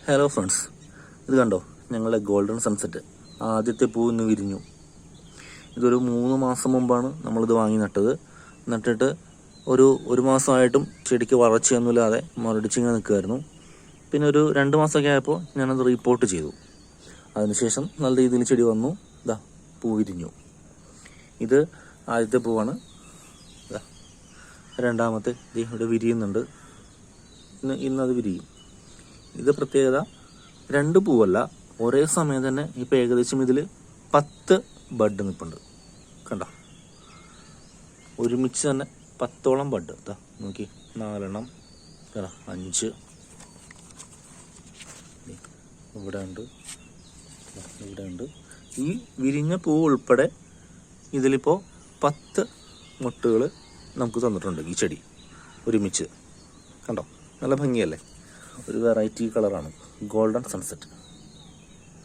Hello friends, ഇത് കണ്ടോ ഞങ്ങളുടെ ഗോൾഡൻ സൺസെറ്റ്. ആദ്യത്തെ പൂ ഇന്ന് വിരിഞ്ഞു. ഇതൊരു 3 മാസം മുമ്പാണ് നമ്മളിത് വാങ്ങി നട്ടിട്ട് ഒരു മാസമായിട്ടും ചെടിക്ക് വളർച്ചയൊന്നുമില്ലാതെ മുരടിച്ചിങ്ങനെ നിൽക്കുമായിരുന്നു. പിന്നെ ഒരു 2 മാസമൊക്കെ ആയപ്പോൾ ഞാനത് റീപ്പോർട്ട് ചെയ്തു. അതിനുശേഷം നല്ല രീതിയിൽ ചെടി വന്നു. ഇതാ പൂ വിരിഞ്ഞു. ഇത് ആദ്യത്തെ പൂവാണ്. ഇതാ രണ്ടാമത്തെ ഇവിടെ വിരിയുന്നുണ്ട്. ഇന്നത് വിരിയും. ഇത് പ്രത്യേകത 2 പൂവല്ല, ഒരേ സമയം തന്നെ ഇപ്പം ഏകദേശം ഇതിൽ 10 ബഡ് നിൽപ്പുണ്ട്. കണ്ട, ഒരുമിച്ച് തന്നെ 10ഓളം ബഡ്. ഇതാ നോക്കി, 4 എണ്ണം, 5 ഇവിടെ ഉണ്ട്. ഈ വിരിഞ്ഞ പൂ ഉൾപ്പെടെ ഇതിലിപ്പോൾ 10 മുട്ടുകൾ നമുക്ക് തന്നിട്ടുണ്ട് ഈ ചെടി ഒരുമിച്ച്. കണ്ടോ, നല്ല ഭംഗിയല്ലേ? ഒരു വെറൈറ്റി കളറാണ് ഗോൾഡൻ സൺസെറ്റ്.